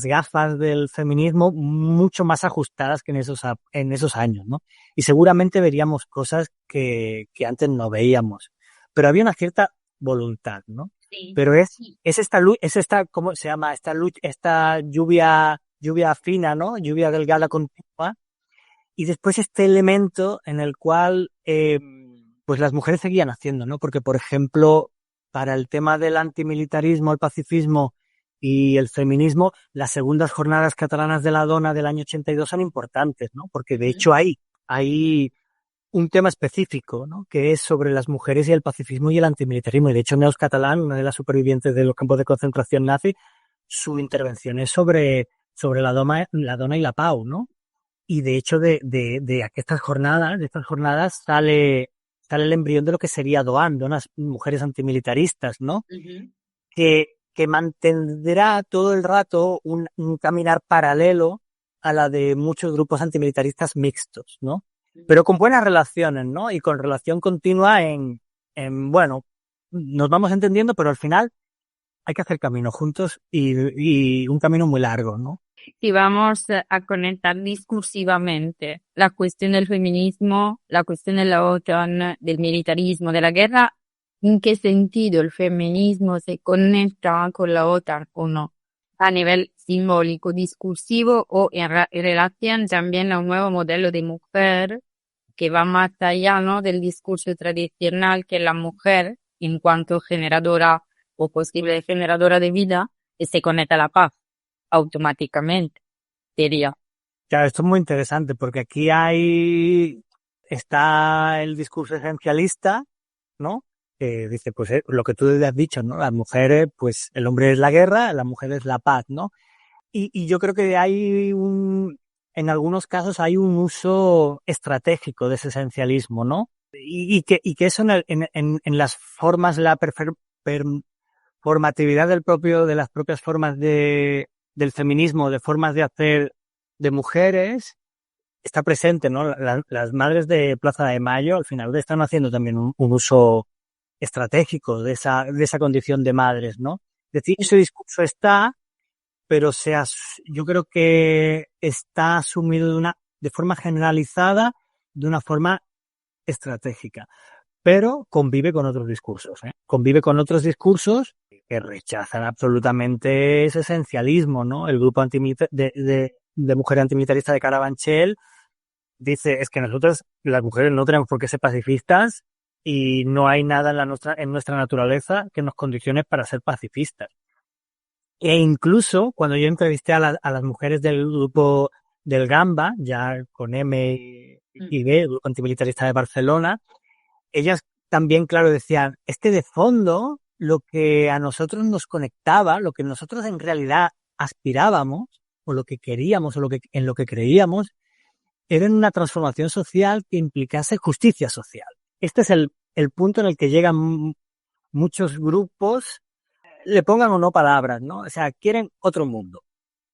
gafas del feminismo mucho más ajustadas que en esos años, ¿no? Y seguramente veríamos cosas que antes no veíamos. Pero había una cierta voluntad, ¿no? Sí. Pero es esta, ¿cómo se llama? Esta lluvia fina, ¿no? Lluvia delgada continua. Y después este elemento en el cual, pues las mujeres seguían haciendo, ¿no? Porque, por ejemplo, para el tema del antimilitarismo, el pacifismo y el feminismo, las segundas jornadas catalanas de la Dona del año 82 son importantes, ¿no? Porque de hecho hay un tema específico, ¿no? Que es sobre las mujeres y el pacifismo y el antimilitarismo. Y de hecho, Neus Catalán, una de las supervivientes de los campos de concentración nazi, su intervención es sobre la Dona y la Pau, ¿no? y de hecho de estas jornadas sale el embrión de lo que sería DOAN, de unas mujeres antimilitaristas, ¿no? Ujú. Que mantendrá todo el rato un caminar paralelo a la de muchos grupos antimilitaristas mixtos, ¿no? Pero con buenas relaciones, ¿no? Y con relación continua bueno, nos vamos entendiendo, pero al final hay que hacer camino juntos y un camino muy largo, ¿no? Si vamos a conectar discursivamente la cuestión del feminismo, la cuestión de la OTAN, del militarismo, de la guerra, ¿en qué sentido el feminismo se conecta con la OTAN o no? A nivel simbólico, discursivo o en relación también a un nuevo modelo de mujer que va más allá, ¿no? Del discurso tradicional que la mujer, en cuanto generadora o posible generadora de vida, se conecta a la paz automáticamente, diría. Claro, esto es muy interesante porque aquí está el discurso esencialista, ¿no? Que dice, pues lo que tú has dicho, ¿no? Las mujeres, pues el hombre es la guerra, la mujer es la paz, ¿no? Y yo creo que en algunos casos hay un uso estratégico de ese esencialismo, ¿no? Y que eso en las formas, formatividad de las propias formas del feminismo, de formas de hacer de mujeres, está presente, ¿no? Las madres de Plaza de Mayo al final están haciendo también un uso estratégico de esa condición de madres, ¿no? Es decir, ese discurso está, pero yo creo que está asumido de forma generalizada, de una forma estratégica, pero convive con otros discursos, ¿eh? Convive con otros discursos que rechazan absolutamente ese esencialismo, ¿no? El grupo de mujeres antimilitaristas de Carabanchel dice, es que nosotros, las mujeres, no tenemos por qué ser pacifistas y no hay nada en nuestra naturaleza que nos condicione para ser pacifistas. E incluso cuando yo entrevisté a las mujeres del grupo del Gamba, ya con M y B, el grupo antimilitarista de Barcelona, ellas también, claro, decían, es que de fondo lo que a nosotros nos conectaba, lo que nosotros en realidad aspirábamos, o lo que queríamos, o en lo que creíamos, era en una transformación social que implicase justicia social. Este es el punto en el que llegan muchos grupos, le pongan o no palabras, ¿no? O sea, quieren otro mundo,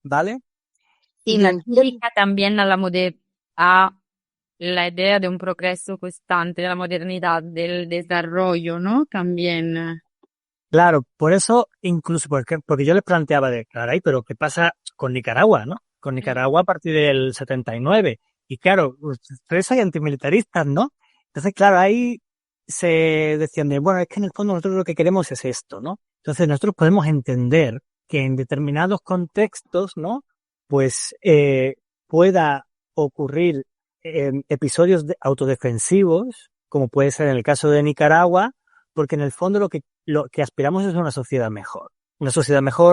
¿vale? Sí, Y la crítica también a la idea de un progreso constante, de la modernidad, del desarrollo, ¿no? También. claro, por eso, incluso porque yo les planteaba caray, pero ¿qué pasa con Nicaragua, no? Con Nicaragua a partir del 79. Y claro, ustedes son antimilitaristas, ¿no? Entonces, claro, ahí se decían bueno, es que en el fondo nosotros lo que queremos es esto, ¿no? Entonces nosotros podemos entender que en determinados contextos, ¿no? Pues pueda ocurrir episodios autodefensivos, como puede ser en el caso de Nicaragua, porque en el fondo lo que aspiramos es una sociedad mejor,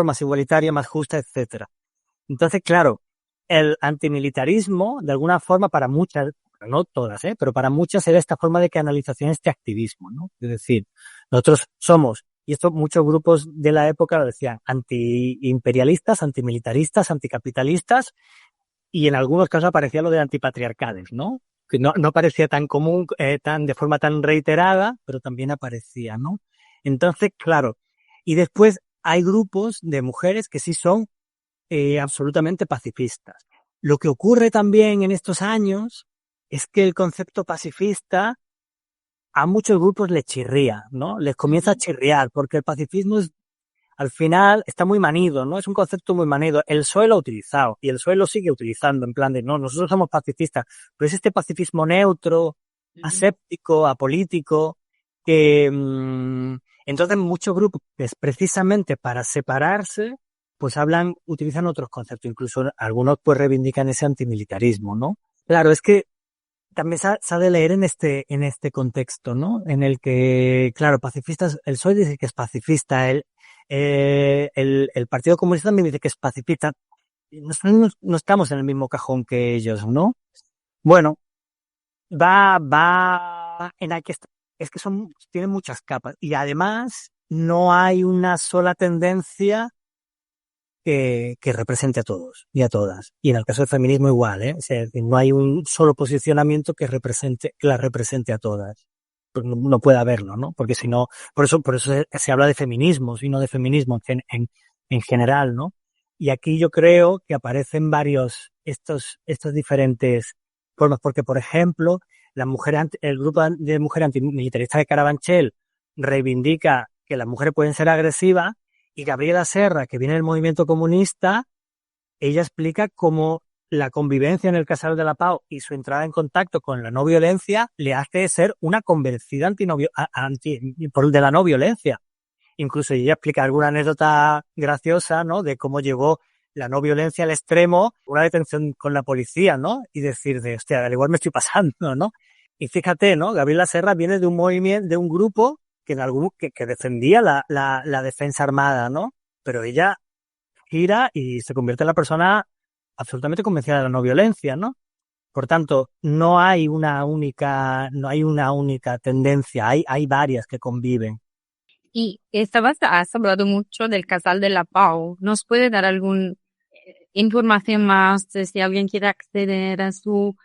más igualitaria, más justa, etcétera. Entonces, claro, el antimilitarismo, de alguna forma, para muchas, no todas, pero para muchas era esta forma de canalización, este activismo, ¿no? Es decir, nosotros somos, y esto muchos grupos de la época lo decían, antiimperialistas, antimilitaristas, anticapitalistas, y en algunos casos aparecía lo de antipatriarcales, ¿no? Que no parecía tan común, de forma tan reiterada, pero también aparecía, ¿no? Entonces, claro, y después hay grupos de mujeres que sí son absolutamente pacifistas. Lo que ocurre también en estos años es que el concepto pacifista a muchos grupos les chirría, ¿no? Les comienza a chirriar, porque el pacifismo al final está muy manido, ¿no? Es un concepto muy manido. El PSOE lo ha utilizado y el PSOE lo sigue utilizando en plan de, no, nosotros somos pacifistas, pero es este pacifismo neutro, aséptico, apolítico, que entonces muchos grupos, pues, precisamente para separarse, pues utilizan otros conceptos, incluso algunos pues reivindican ese antimilitarismo, ¿no? Claro, es que también se ha de leer en este contexto, ¿no? En el que, claro, pacifistas, el PSOE dice que es pacifista, el Partido Comunista también dice que es pacifista. Nosotros no estamos en el mismo cajón que ellos, ¿no? Bueno, es que tienen muchas capas y además no hay una sola tendencia que represente a todos y a todas. Y en el caso del feminismo igual, ¿eh? O sea, no hay un solo posicionamiento que la represente a todas. Pues no puede haberlo, ¿no? Porque si no, por eso se habla de feminismos y no de feminismo en general, ¿no? Y aquí yo creo que aparecen varios, estos diferentes formas, porque por ejemplo, el grupo de mujeres antimilitaristas de Carabanchel reivindica que las mujeres pueden ser agresivas, y Gabriela Serra, que viene del movimiento comunista, ella explica cómo la convivencia en el Casal de la Pau y su entrada en contacto con la no violencia le hace ser una convencida de la no violencia. Incluso ella explica alguna anécdota graciosa, ¿no? De cómo llegó la no violencia al extremo, una detención con la policía, ¿no? Y decir hostia, al igual me estoy pasando, ¿no? Y fíjate, ¿no? Gabriela Serra viene de un movimiento, de un grupo que defendía la defensa armada, ¿no? Pero ella gira y se convierte en la persona absolutamente convencida de la no violencia, ¿no? Por tanto, no hay una única tendencia, hay varias que conviven. Y has hablado mucho del Casal de la Pau. ¿Nos puede dar alguna información más de si alguien quiere acceder a su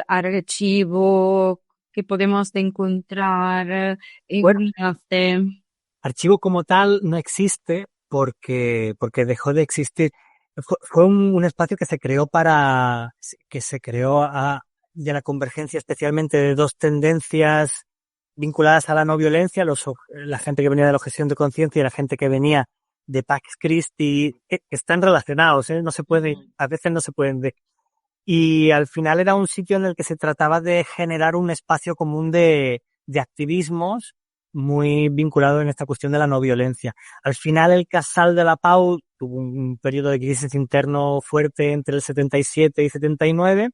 archivo que podemos encontrar Bueno, enlace? archivo como tal no existe porque dejó de existir. Fue un espacio que se creó de la convergencia especialmente de dos tendencias vinculadas a la no violencia, la gente que venía de la objeción de conciencia y la gente que venía de Pax Christi, que están relacionados, ¿eh? A veces no se pueden ver. Y al final era un sitio en el que se trataba de generar un espacio común de activismos muy vinculado en esta cuestión de la no violencia. Al final el Casal de la Pau tuvo un periodo de crisis interno fuerte entre el 77 y 79,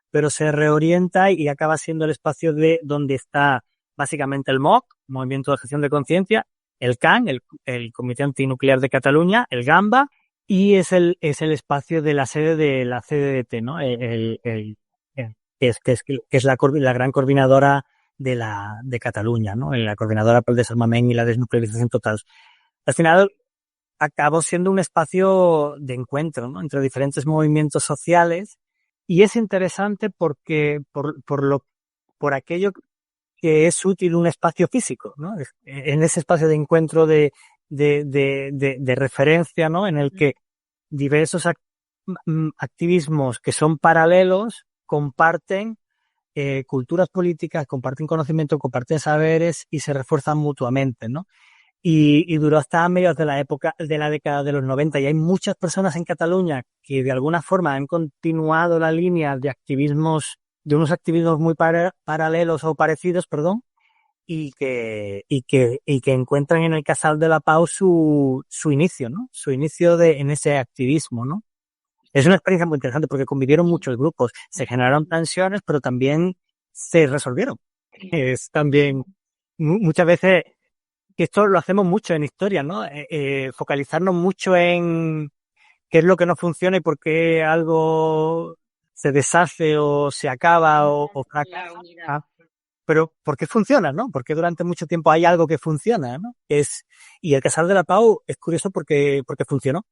pero se reorienta y acaba siendo el espacio donde está básicamente el MOC, Movimiento de Objeción de Conciencia, el CAN, el Comité Antinuclear de Cataluña, el GAMBA, y es el espacio de la sede de la CDT, ¿no? Que es la gran coordinadora de Cataluña, ¿no? La coordinadora por el desarmamento y la desnuclearización total. Al final acabó siendo un espacio de encuentro, ¿no? Entre diferentes movimientos sociales, y es interesante porque por aquello que es útil un espacio físico, ¿no? En ese espacio de encuentro de referencia, ¿no? En el que diversos activismos que son paralelos comparten culturas políticas, comparten conocimiento, comparten saberes y se refuerzan mutuamente, ¿no? Y duró hasta mediados de la década de los 90, y hay muchas personas en Cataluña que de alguna forma han continuado la línea de unos activismos muy paralelos o parecidos, perdón, y que encuentran en el Casal de la Pau su inicio, ¿no? Su inicio en ese activismo, ¿no? Es una experiencia muy interesante porque convivieron muchos grupos, se generaron tensiones, pero también se resolvieron. Es también muchas veces que esto lo hacemos mucho en historia, ¿no? Focalizarnos mucho en qué es lo que no funciona y por qué algo se deshace o se acaba o fracasa. Pero ¿por qué funciona, no? Porque durante mucho tiempo hay algo que funciona, ¿no? Y el Casal de la Pau es curioso porque funcionó.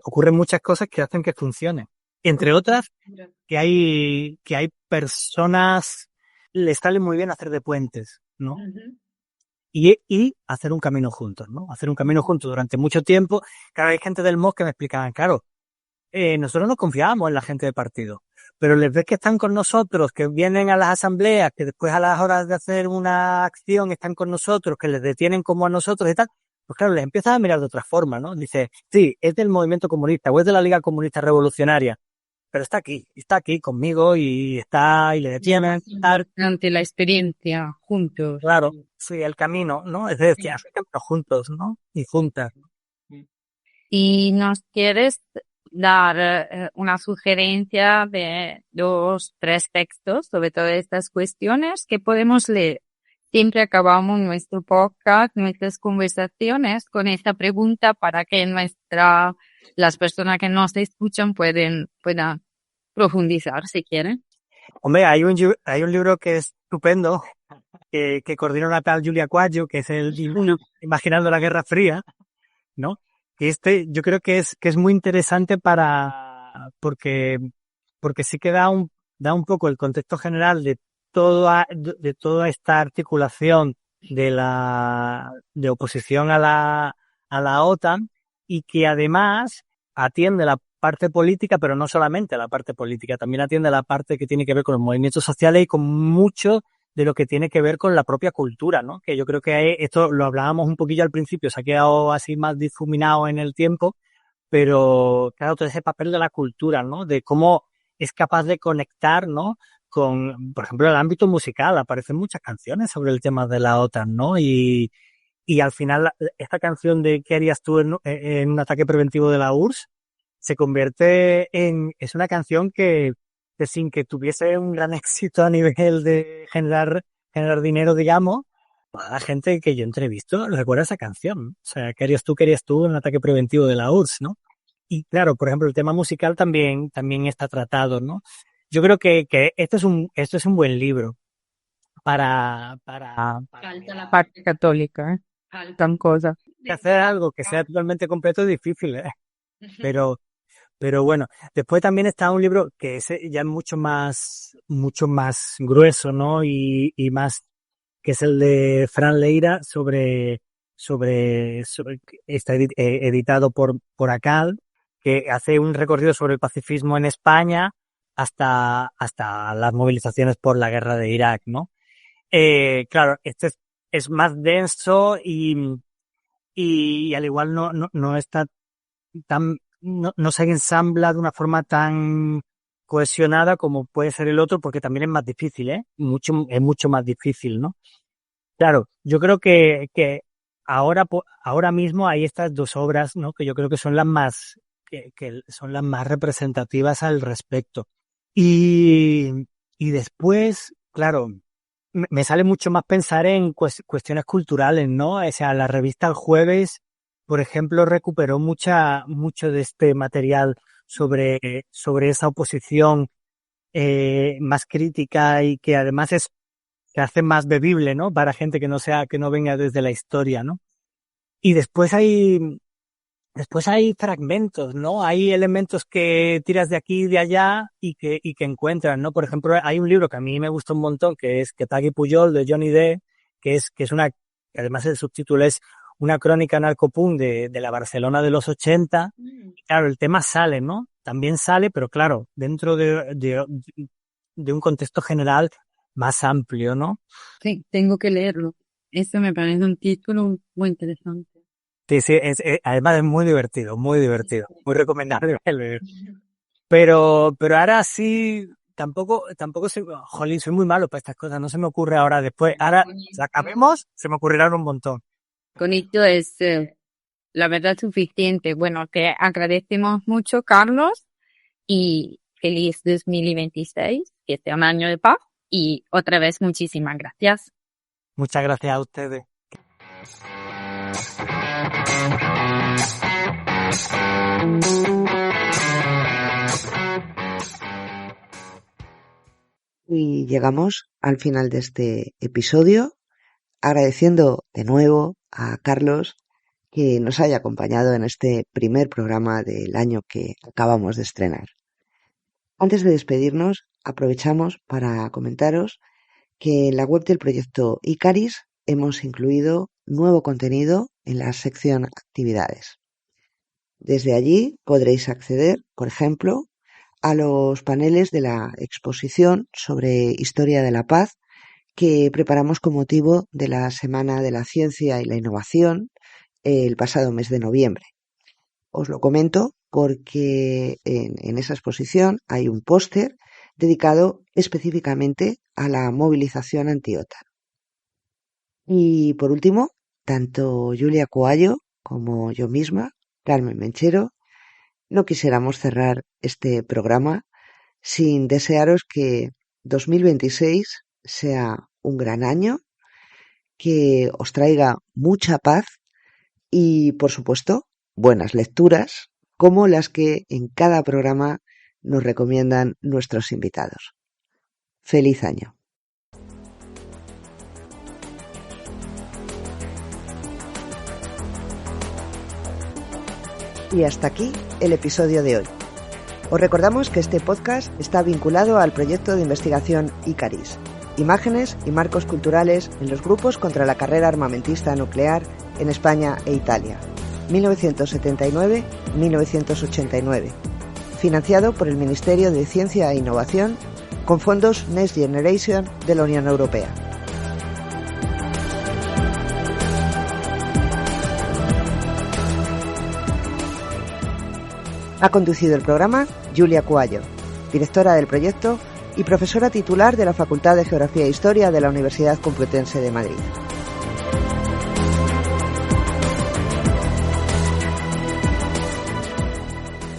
Ocurren muchas cosas que hacen que funcione. Entre otras, que hay personas, les sale muy bien hacer de puentes, ¿no? Y hacer un camino juntos, ¿no? Hacer un camino juntos durante mucho tiempo. Claro, hay gente del MOS que me explicaban, claro, nosotros no confiábamos en la gente del partido, pero les ves que están con nosotros, que vienen a las asambleas, que después a las horas de hacer una acción están con nosotros, que les detienen como a nosotros y tal, pues claro, les empiezas a mirar de otra forma, ¿no? Dice, sí, es del movimiento comunista o es de la Liga Comunista Revolucionaria, pero está aquí conmigo y le detienen. Ante la experiencia, juntos. Claro, sí, el camino, ¿no? Es decir, juntos, ¿no? Y juntas. Y nos quieres dar una sugerencia de 2, 3 textos sobre todas estas cuestiones que podemos leer. Siempre acabamos nuestro podcast, nuestras conversaciones con esta pregunta para que las personas que nos escuchan puedan profundizar si quieren. Hombre, hay un libro que es estupendo, que coordina una tal Julia Cuadjo, que es el libro Imaginando la Guerra Fría, ¿no? Que yo creo que es muy interesante porque sí que da un poco el contexto general de toda esta articulación de oposición a la OTAN, y que además atiende la parte política, pero no solamente la parte política, también atiende la parte que tiene que ver con los movimientos sociales y con mucho de lo que tiene que ver con la propia cultura, ¿no? Que yo creo que esto lo hablábamos un poquillo al principio, se ha quedado así más difuminado en el tiempo, pero claro, todo ese papel de la cultura, ¿no? De cómo es capaz de conectar, ¿no? Con, por ejemplo, el ámbito musical, aparecen muchas canciones sobre el tema de la OTAN, ¿no? Y al final, esta canción de ¿qué harías tú en un ataque preventivo de la URSS? Se convierte es una canción que sin que tuviese un gran éxito a nivel de generar dinero, digamos, la gente que yo entrevisto recuerda esa canción. O sea, ¿qué harías tú en un ataque preventivo de la URSS, ¿no? Y claro, por ejemplo, el tema musical también está tratado, ¿no? Yo creo que esto es un buen libro para Falta la parte católica, faltan cosas. hacer algo que sea totalmente completo es difícil, ¿eh? Pero bueno, después también está un libro que ya es mucho más grueso, ¿no? Y más, que es el de Fran Leira está editado por ACAD, que hace un recorrido sobre el pacifismo en España hasta las movilizaciones por la guerra de Irak, ¿no? Claro, este es más denso y al igual no está no se ensambla de una forma tan cohesionada como puede ser el otro, porque también es más difícil, ¿eh? Es mucho más difícil, ¿no? Claro, yo creo que ahora mismo hay estas dos obras, ¿no? Que yo creo que son que son las más representativas al respecto. Y después, claro, me sale mucho más pensar en cuestiones culturales, ¿no? O sea, la revista El Jueves, por ejemplo, recuperó mucho de este material sobre esa oposición más crítica, y que además que hace más bebible, ¿no? Para gente que no venga desde la historia, ¿no? Y después hay fragmentos, ¿no? Hay elementos que tiras de aquí y de allá y que encuentras, ¿no? Por ejemplo, hay un libro que a mí me gusta un montón, que es Que Pagui Pujol, de Johnny D, que es además el subtítulo es una crónica narcopunk de la Barcelona de los 80. Claro, el tema sale, ¿no? También sale, pero claro, dentro de un contexto general más amplio, ¿no? Sí, tengo que leerlo. Eso me parece un título muy interesante. Sí, además es muy divertido, muy recomendable leer. Pero ahora sí, tampoco jolín, soy muy malo para estas cosas, no se me ocurre ahora después. Ahora, si acabemos, se me ocurrirán un montón. Con esto es la verdad suficiente. Bueno, te agradecemos mucho, Carlos, y feliz 2026, que sea un año de paz, y otra vez muchísimas gracias. Muchas gracias a ustedes. Y llegamos al final de este episodio, agradeciendo de nuevo a Carlos que nos haya acompañado en este primer programa del año que acabamos de estrenar. Antes de despedirnos, aprovechamos para comentaros que en la web del proyecto Icaris hemos incluido nuevo contenido en la sección Actividades. Desde allí podréis acceder, por ejemplo, a los paneles de la exposición sobre Historia de la Paz que preparamos con motivo de la Semana de la Ciencia y la Innovación el pasado mes de noviembre. Os lo comento porque en esa exposición hay un póster dedicado específicamente a la movilización anti-OTAN. Y por último, tanto Julia Coallo como yo misma, Carmen Menchero, no quisiéramos cerrar este programa sin desearos que 2026 sea un gran año, que os traiga mucha paz y, por supuesto, buenas lecturas, como las que en cada programa nos recomiendan nuestros invitados. ¡Feliz año! Y hasta aquí el episodio de hoy. Os recordamos que este podcast está vinculado al proyecto de investigación Icaris, imágenes y marcos culturales en los grupos contra la carrera armamentista nuclear en España e Italia, 1979-1989, financiado por el Ministerio de Ciencia e Innovación con fondos Next Generation de la Unión Europea. Ha conducido el programa Giulia Cuallo, directora del proyecto y profesora titular de la Facultad de Geografía e Historia de la Universidad Complutense de Madrid.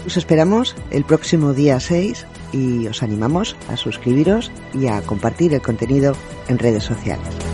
Os esperamos el próximo día 6 y os animamos a suscribiros y a compartir el contenido en redes sociales.